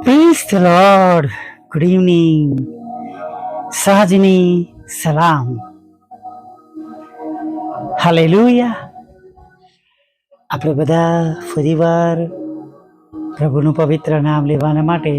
Praise the Lord. Good evening. Sahajini Salam. Hallelujah. આપણે બધા ફરીવાર પ્રભુનું પવિત્ર નામ લેવાના માટે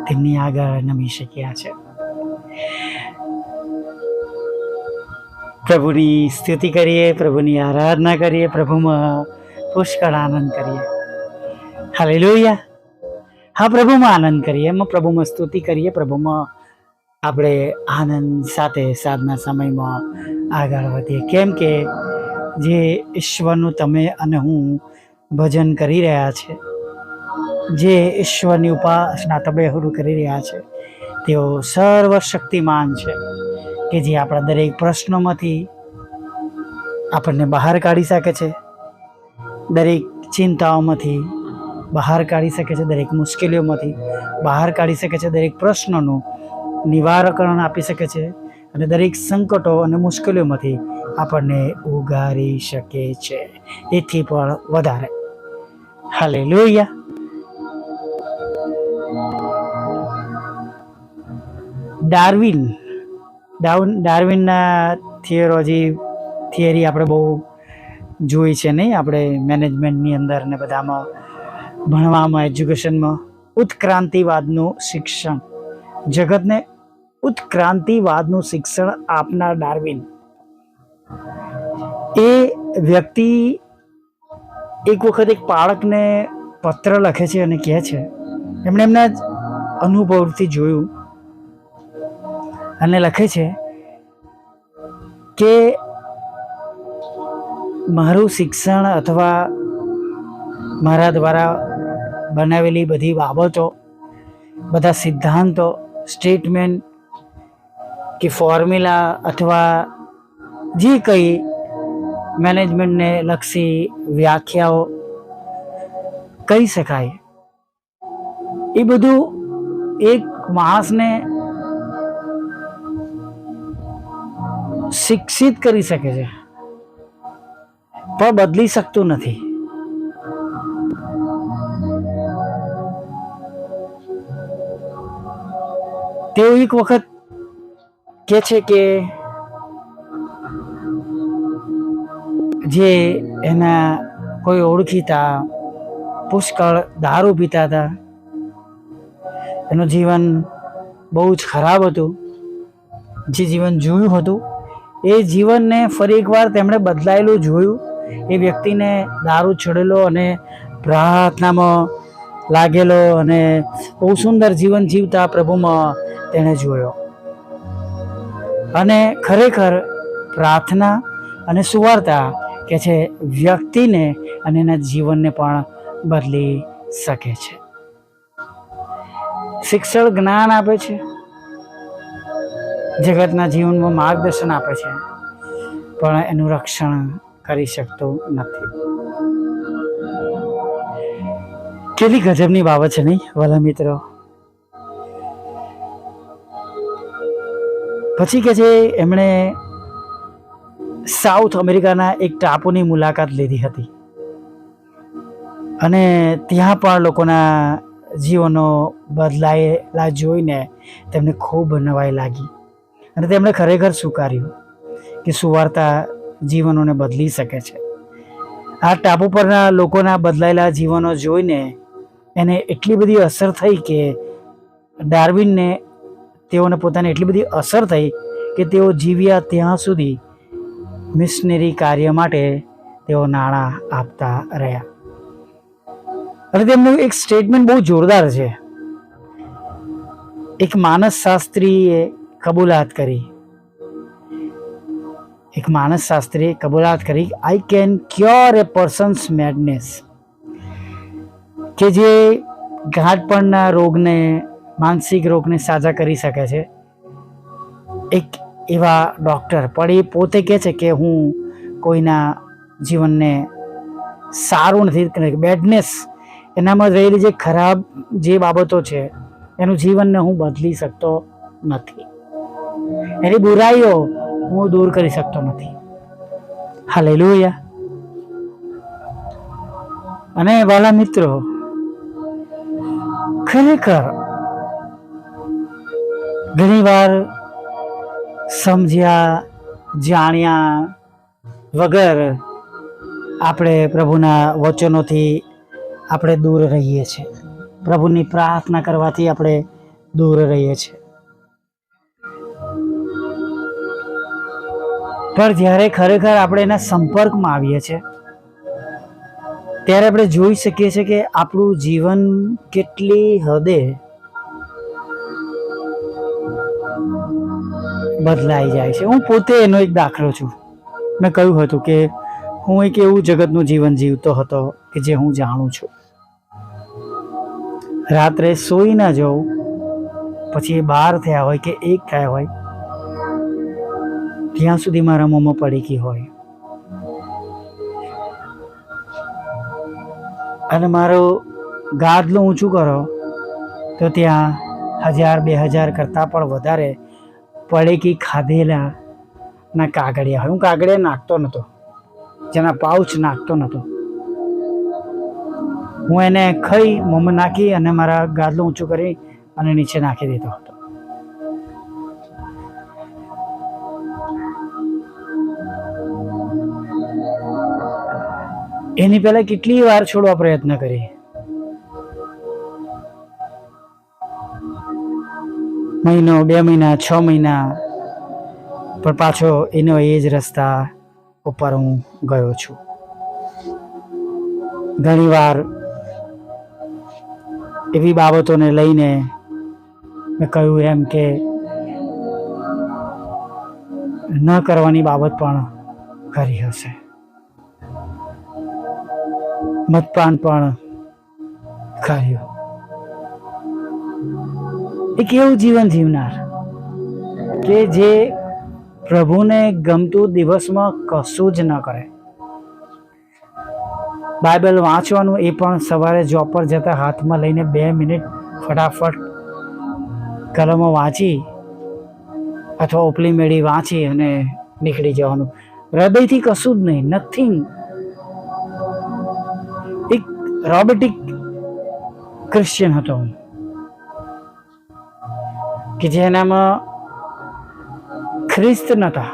તેમની આગળ નમી શક્યા છે. પ્રભુની સ્તુતિ કરીએ, પ્રભુની આરાધના કરીએ, પ્રભુમાં પુષ્કળ આનંદ કરીએ. હાલેલુયા. હા, પ્રભુમાં આનંદ કરીએ, એમાં પ્રભુમાં સ્તુતિ કરીએ, પ્રભુમાં આપણે આનંદ સાથે સાધના સમયમાં આગળ વધીએ. કેમ કે જે ઈશ્વરનું તમે અને હું ભજન કરી રહ્યા છે, જે ઈશ્વરની ઉપાસના તમે શરૂ કરી રહ્યા છે, તેઓ સર્વશક્તિમાન છે કે જે આપણા દરેક પ્રશ્નોમાંથી આપણને બહાર કાઢી શકે છે, દરેક ચિંતાઓમાંથી બહાર કાઢી શકે છે, દરેક મુશ્કેલીઓમાંથી બહાર કાઢી શકે છે, દરેક પ્રશ્નોનું નિવારણ આપી શકે છે અને દરેક સંકટો અને મુશ્કેલીઓમાંથી આપણને ઉગારી શકે છે. એથી પણ વધારે. હાલેલુયા. ડાર્વિનના થિયરી આપણે બહુ જોઈ છે નહીં? આપણે મેનેજમેન્ટની અંદર ને બધામાં ભણવામાં, એજ્યુકેશનમાં ઉત્ક્રાંતિવાદનું શિક્ષણ, જગતને ઉત્ક્રાંતિવાદનું શિક્ષણ આપનાર ડાર્વિન એ વ્યક્તિ એક વખત એક બાળકને પત્ર લખે છે અને કહે છે, એમણે એમના જ અનુભવથી જોયું અને લખે છે કે મારું શિક્ષણ અથવા મારા દ્વારા બનાવેલી બધી બાબતો, બધા સિદ્ધાંતો, સ્ટેટમેન્ટ કે ફોર્મ્યુલા અથવા જે કંઈ મેનેજમેન્ટને લક્ષી વ્યાખ્યાઓ કહી શકાય, એ બધું એક માણસને શિક્ષિત કરી શકે છે પણ બદલી શકતું નથી. તેઓ એક વખત કહે છે કે જે એના કોઈ ઓળખીતા પુષ્કળ દારૂ પીતા હતા, એનું જીવન બહુ જ ખરાબ હતું, જે જીવન જોયું હતું એ જીવનને ફરી એકવાર તેમણે બદલાયેલું જોયું. એ વ્યક્તિને દારૂ છોડેલો અને પ્રાર્થનામાં લાગેલો અને બહુ સુંદર જીવન જીવતા પ્રભુમાં તેણે જોયો અને ખરેખર પ્રાર્થના અને સુવાર્તા કે છે વ્યક્તિને અને એના જીવનને પણ બદલી શકે છે. શિક્ષણ જ્ઞાન આપે છે, જગતના જીવનમાં માર્ગદર્શન આપે છે, પણ એનું રક્ષણ કરી શકતું નથી. કેટલી ગજબની બાબત છે નહીં વાલા મિત્રો? પછી કે છે એમણે સાઉથ અમેરિકાના એક ટાપુની મુલાકાત લીધી હતી અને ત્યાં પણ લોકોના જીવનો બદલાયેલા જોઈને તેમને ખૂબ નવાઈ લાગી અને તેમણે ખરેખર સ્વીકાર્યું કે સુવાર્તા જીવનોને બદલી શકે છે. આ ટાપુ પરના લોકોના બદલાયેલા જીવનો જોઈને એને એટલી બધી અસર થઈ કે ડાર્વિનને તેઓને પોતાને એટલી બધી અસર થઈ કે તેઓ જીવ્યા ત્યાં સુધી મિશનરી કાર્ય માટે તેઓ નાણાં આપતા રહ્યા. અને તેમનું એક સ્ટેટમેન્ટ બહુ જોરદાર છે. એક માનસશાસ્ત્રીએ કબૂલાત કરી, I can cure A persons madness, કે જે ઘાટપણના રોગને, માનસિક રોગને સાજા કરી શકે છે. એક એવા ડૉક્ટર પણ એ પોતે કહે છે કે હું કોઈના જીવનને સારું નથી, બેડનેસ એનામાં રહેલી જે ખરાબ જે બાબતો છે એનું જીવનને હું બદલી શકતો નથી, એની બુરાઈઓ હું દૂર કરી શકતો નથી. હાલેલુયા. અને વાલા મિત્રો, ખરેખર ઘણીવાર સમજ્યા જાણ્યા વગર આપણે પ્રભુના વચનોથી આપણે દૂર રહીએ છીએ, પ્રભુની પ્રાર્થના કરવાથી આપણે દૂર રહીએ છીએ. પણ જ્યારે ખરેખર આપણે એના સંપર્કમાં આવીએ છીએ ત્યારે આપણે જોઈ શકીએ છીએ કે આપણું જીવન કેટલી હદે બદલાઈ જાય છે. હું પોતે એનો એક દાખલો છું. મેં કહ્યું હતું કે હું એક એવું જગતનું જીવન જીવતો હતો કે જે હું જાણું છું. રાત્રે સૂઈ ના જાઉં, પછી 12 થયા હોય કે 1 થયા હોય ત્યાં સુધી મારા મોંમાં પડીકી હોય, અને મારું ગાદલું ઊંચું કરો તો ત્યાં 1000-2000 કરતાં પણ વધારે પડીકી ખાધેલા ના કાગળિયા હોય. હું કાગળિયા નાખતો નહોતો, જેના પાઉચ નાખતો નહોતો. હું એને ખાઈ મોંમાં નાખી અને મારા ગાદલું ઊંચું કરી અને નીચે નાખી દેતો હતો. એની પહેલા કેટલી વાર છોડવા પ્રયત્ન કરી, મહિનો, 2 મહિના, 6 મહિના, પણ પાછો એનો એ જ રસ્તા ઉપર હું ગયો છું. ઘણી વાર એવી બાબતોને લઈને મેં કહ્યું એમ કે ન કરવાની બાબત પણ કરી હશે, મદપાન પણ કર્યું. એક એવું જીવન જીવનાર કે જે પ્રભુને ગમતું દિવસમાં કશું જ ન કરે. બાઇબલ વાંચવાનું એ પણ સવારે જોબ પર જતા હાથમાં લઈને 2 મિનિટ ફટાફટ કલમો વાંચી અથવા ઉપલી મેળી વાંચી અને નીકળી જવાનું. હૃદયથી કશું જ નહીં, નથિંગ. એક રોબોટિક ક્રિશ્ચિયન હતો હું, કે જેનામાં ખ્રિસ્ત નહોતા.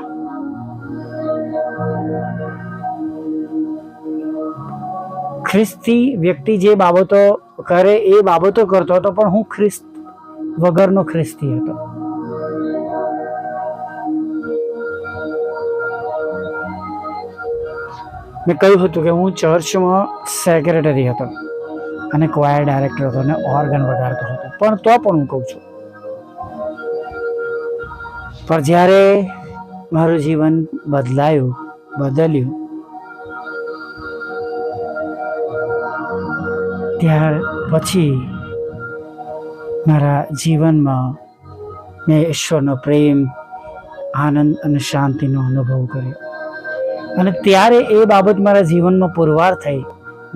ખ્રિસ્તી વ્યક્તિ જે બાબતો કરે એ બાબતો કરતો હતો, પણ હું ખ્રિસ્ત વગરનો ખ્રિસ્તી હતો. મેં કહ્યું હતું કે હું ચર્ચમાં સેક્રેટરી હતો અને ક્વાયર ડાયરેક્ટર હતો અને ઓર્ગન વગાડતો હતો, પણ તો પણ હું કહું છું, પણ જ્યારે મારું જીવન બદલ્યું ત્યાર પછી મારા જીવનમાં મેં ઈશ્વરનો પ્રેમ, આનંદ અને શાંતિનો અનુભવ કર્યો. અને ત્યારે એ બાબત મારા જીવનમાં પુરવાર થઈ.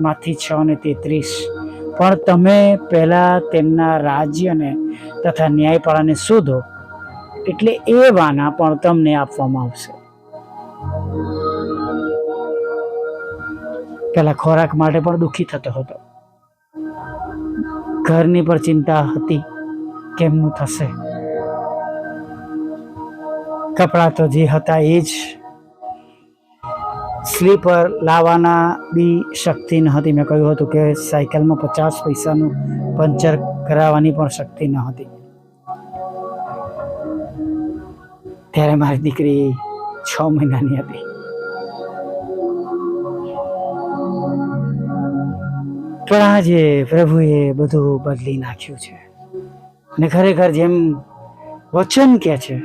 માથી 6:33. પણ તમે પહેલાં તેમના રાજ્યને તથા ન્યાયપાળાને શોધો, એટલે એ વાના પણ તમને આપવામાં આવશે. પહેલા ખોરાક માટે પણ દુઃખી થતો હતો, ઘરની પર ચિંતા હતી કેમનું થશે. કપડાં તો જે હતા એ જ, સ્લીપર લાવવાના બી શક્તિ ન હતી. મેં કહ્યું હતું કે સાયકલમાં 50 પૈસાનું પંચર કરાવવાની પણ શક્તિ ન હતી. ત્યારે મારી દીકરી 6 મહિનાની હતી. પણ આજે પ્રભુએ બધું બદલી નાખ્યું છે, અને ખરેખર જેમ વચન કહે છે,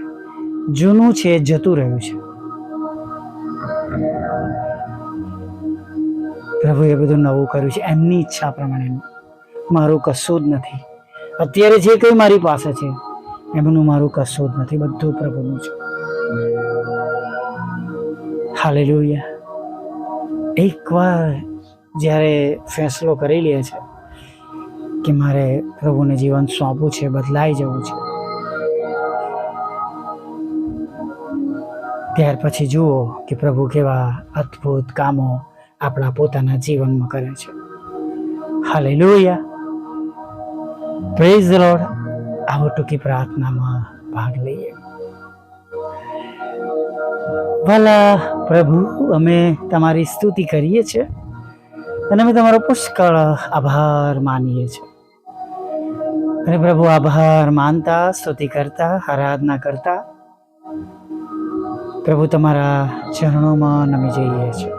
જૂનું છે જતું રહ્યું છે. પ્રભુએ બધું નવું કર્યું છે એમની ઈચ્છા પ્રમાણે. મારું કશું જ નથી. અત્યારે જે કંઈ મારી પાસે છે એમનું મારું કશું જ નથી, બધું પ્રભુનું છે. હાલેલુયા. એકવાર જ્યારે ફેંસલો કરી લે છે કે મારે પ્રભુને જીવન સોંપવું છે, બદલાઈ જવું છે, ત્યાર પછી જુઓ કે પ્રભુ કેવા અદ્ભુત કામો આપણા પોતાના જીવનમાં કરે છે. હાલેલુયા. Praise the lord. આવો ટૂંકી પ્રાર્થનામાં ભાગ લઈએ. ભલા પ્રભુ, અમે તમારી સ્તુતિ કરીએ છીએ અને અમે તમારો પુષ્કળ આભાર માનીએ છીએ. અને પ્રભુ, આભાર માનતા, સ્તુતિ કરતા, આરાધના કરતા પ્રભુ તમારા ચરણોમાં નમી જઈએ છીએ.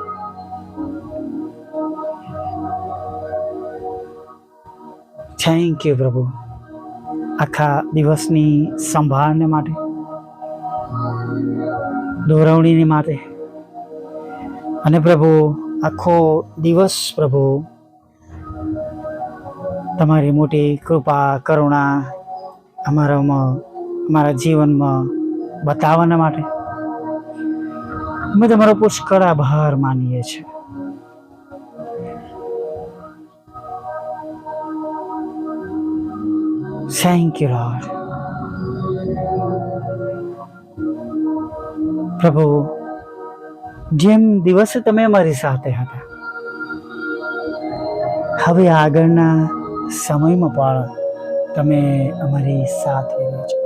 થેન્ક યુ પ્રભુ, આખા દિવસની સંભાળને માટે, દોરવણીને માટે, અને પ્રભુ આખો દિવસ પ્રભુ તમારી મોટી કૃપા કરુણા અમારા જીવનમાં બતાવવાના માટે અમે તમારો પુષ્કળ આભાર માનીએ છીએ. Thank you lord. પ્રભુ, જેમ દિવસે તમે અમારી સાથે હતા, હવે આગળના સમયમાં પણ તમે અમારી સાથે રહેજો.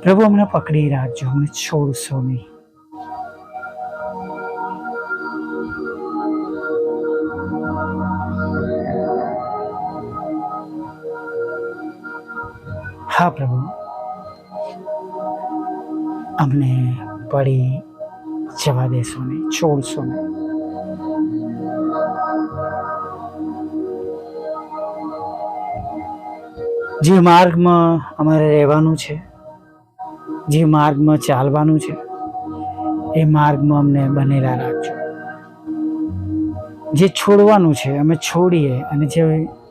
પ્રભુ, અમને પકડી રાખજો, અમને છોડશો નહીં. હા પ્રભુ, અમને પડી જવા દેશો નહીં, છોડશો નહીં. જે માર્ગમાં અમારે રહેવાનું છે, જે માર્ગમાં ચાલવાનું છે, એ માર્ગમાં અમને બનેલા રાખજો. જે છોડવાનું છે અમે છોડીએ, અને જે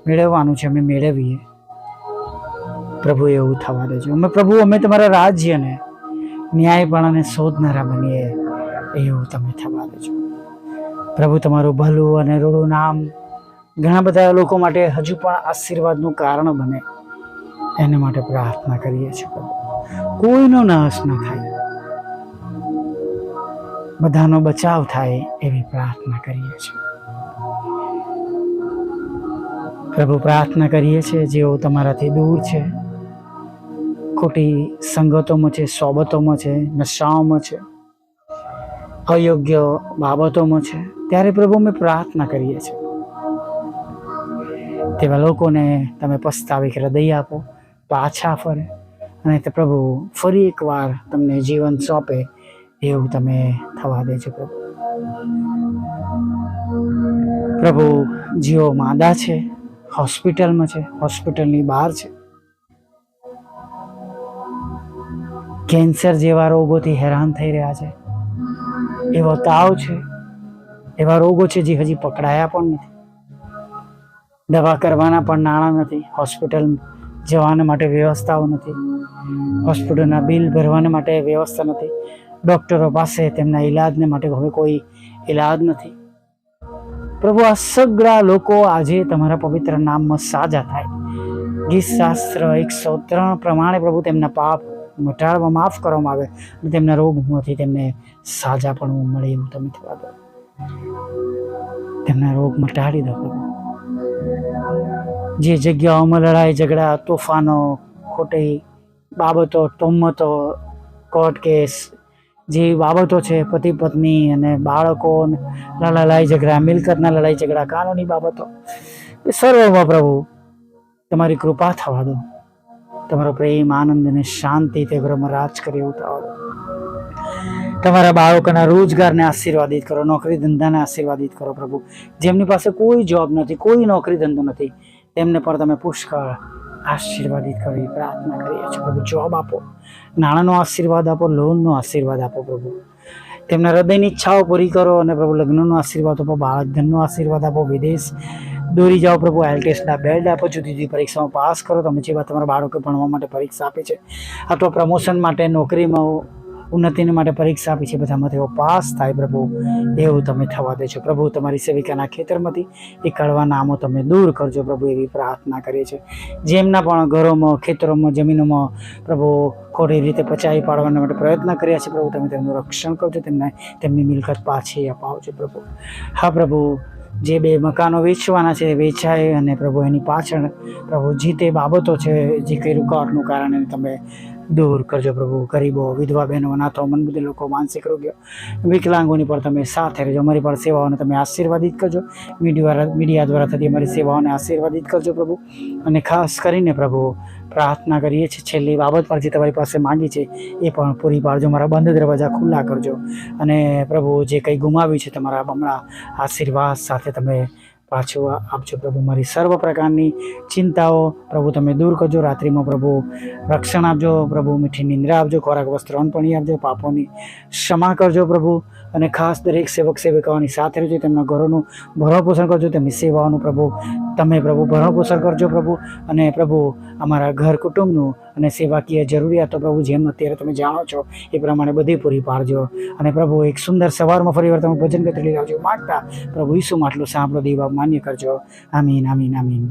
મેળવવાનું છે અમે મેળવીએ. પ્રભુ, એવું થવા દેજો. અમે તમારા રાજ્યને ન્યાયપણાને શોધનારા બનીએ, એવું તમે થવા દેજો. પ્રભુ, તમારું ભલું અને રૂડું નામ ઘણા બધા લોકો માટે હજુ પણ આશીર્વાદનું કારણ બને, એના માટે પ્રાર્થના કરીએ છીએ. પ્રભુ, કોઈનો નાશ ન થાય, બધાનો બચાવ થાય એવી પ્રાર્થના કરીએ છીએ. પ્રભુ, પ્રાર્થના કરીએ છીએ જેઓ તમારાથી દૂર છે, ખોટી સંગતોમાં છે, સોબતોમાં છે, નશાઓમાં છે, અયોગ્ય બાબતોમાં છે, ત્યારે પ્રભુ અમે પ્રાર્થના કરીએ છીએ. તેવા લોકોને તમે પસ્તાવી હૃદય આપો, પાછા ફરે, અને તે પ્રભુ ફરી એકવાર તમને જીવન સોંપે એવું તમે થવા દેજો. પ્રભુ, જેઓ માંદા છે, હોસ્પિટલમાં છે, હોસ્પિટલની બહાર છે, કેન્સર જેવા રોગોથી હેરાન થઈ રહ્યા છે, એવો તાવ છે, એવા રોગો છે જે હજી પકડાયા પણ નથી, દવા કરવાના પણ નાણાં નથી, હોસ્પિટલ જવાના માટે વ્યવસ્થાઓ નથી, હોસ્પિટલના બિલ ભરવાના માટે વ્યવસ્થા નથી, ડૉક્ટરો પાસે તેમના ઈલાજને માટે હવે કોઈ ઈલાજ નથી. પ્રભુ, આ સગળા લોકો આજે તમારા પવિત્ર નામમાં સાજા થાય. ગીત શાસ્ત્ર 103 પ્રમાણે પ્રભુ તેમના પાપ મટાડવા, માફ કરવામાં આવે, અને તેમના રોગમાંથી તેમને સાજા પણ મળે એવું તમે થવા દો. તેમના રોગ મટાડી દો પ્રભુ. જે જગ્યાઓમાં લડાઈ ઝઘડા, તોફાનો, ખોટી બાબતો, તોમતો, કોર્ટ કેસ, જે બાબતો છે, પતિ પત્ની અને બાળકોના લડાઈ ઝઘડા, મિલકતના લડાઈ ઝઘડા, કાનૂની બાબતો, એ સર્વમાં પ્રભુ તમારી કૃપા થવા દો. તમારો પ્રેમ, આનંદ અને શાંતિ તે ઘરમાં રાજ કરે એવું થવા દો. તમારા બાળકોના રોજગારને આશીર્વાદિત કરો, નોકરી ધંધાને આશીર્વાદિત કરો. પ્રભુ, જેમની પાસે કોઈ જોબ નથી, કોઈ નોકરી ધંધો નથી, તેમને પણ તમે પુષ્કળ આશીર્વાદિત કરી પ્રાર્થના કરીએ છીએ. પ્રભુ, જોબ આપો, નાણાંનો આશીર્વાદ આપો, લોનનો આશીર્વાદ આપો. પ્રભુ, તેમના હૃદયની ઈચ્છાઓ પૂરી કરો, અને પ્રભુ લગ્નનો આશીર્વાદ આપો, બાળક ધનનો આશીર્વાદ આપો, વિદેશ દોરી જાઓ પ્રભુ, આઈએલટીએસના બેલ્ટ આપો, જુદી જુદી પરીક્ષામાં પાસ કરો. તમે જેવા તમારા બાળકો ભણવા માટે પરીક્ષા આપે છે, અથવા પ્રમોશન માટે, નોકરીમાં ઉન્નતિને માટે પરીક્ષા આપી છે, બધામાં તેઓ પાસ થાય પ્રભુ, એવું તમે થવા દેજો. પ્રભુ, તમારી સેવિકાના ખેતરમાંથી એ કડવા નામો તમે દૂર કરજો પ્રભુ, એવી પ્રાર્થના કરીએ છીએ. જેમના પણ ઘરોમાં, ખેતરોમાં, જમીનોમાં પ્રભુ ખોટી રીતે પચાવી પાડવાના માટે પ્રયત્ન કર્યા છે પ્રભુ, તમે તેમનું રક્ષણ કરજો, તેમની મિલકત પાછી અપાવજો પ્રભુ. હા પ્રભુ, જે 2 મકાનો વેચવાના છે વેચાય, અને પ્રભુ એની પાછળ પ્રભુ જે તે બાબતો છે, જે કંઈ રૂકાવટનું કારણ એને તમે દૂર કરજો પ્રભુ. ગરીબો, વિધવા બહેનો, અનાથો, મંદબુદ્ધિ લોકો, માનસિક રોગીઓ, વિકલાંગોની પર તમે સાથે રહેજો. અમારી પર સેવાઓને તમે આશીર્વાદિત કરજો. મીડિયા દ્વારા થતી અમારી સેવાઓને આશીર્વાદિત કરજો પ્રભુ. અને ખાસ કરીને પ્રભુ પ્રાર્થના કરીએ છીએ છેલ્લી બાબત પર જે તમારી પાસે માંગી છે એ પણ પૂરી પાડજો. મારા બંધ દરવાજા ખુલ્લા કરજો. અને પ્રભુ જે કંઈ ગુમાવ્યું છે તમારા બમણા આશીર્વાદ સાથે તમે પાછું આપજો પ્રભુ. મારી સર્વ પ્રકારની ચિંતાઓ પ્રભુ તમે દૂર કરજો. રાત્રિમાં પ્રભુ રક્ષણ આપજો પ્રભુ. મીઠી નિંદ્રા આપજો. ખોરાક, વસ્ત્ર, અન્નપાણી આપજો. પાપોની ક્ષમા કરજો પ્રભુ. અને ખાસ દરેક સેવક સેવિકાઓની સાથે રહેજો. તેમના ઘરોનું ભરણપોષણ કરજો. તેમની સેવાઓનું પ્રભુ તમે પ્રભુ ભરણપોષણ કરજો પ્રભુ. અને પ્રભુ અમારા ઘર કુટુંબનું અને સેવાકીય જરૂરિયાતો પ્રભુ જેમ અત્યારે તમે જાણો છો એ પ્રમાણે બધી પૂરી પાડજો. અને પ્રભુ એક સુંદર સવારમાં ફરીવાર તમે ભજન કતરી આવજો માગતા પ્રભુ ઈસુમાં આટલું સાંભળો દેવા માન્ય કરજો. આમીન, આમીન, આમીન.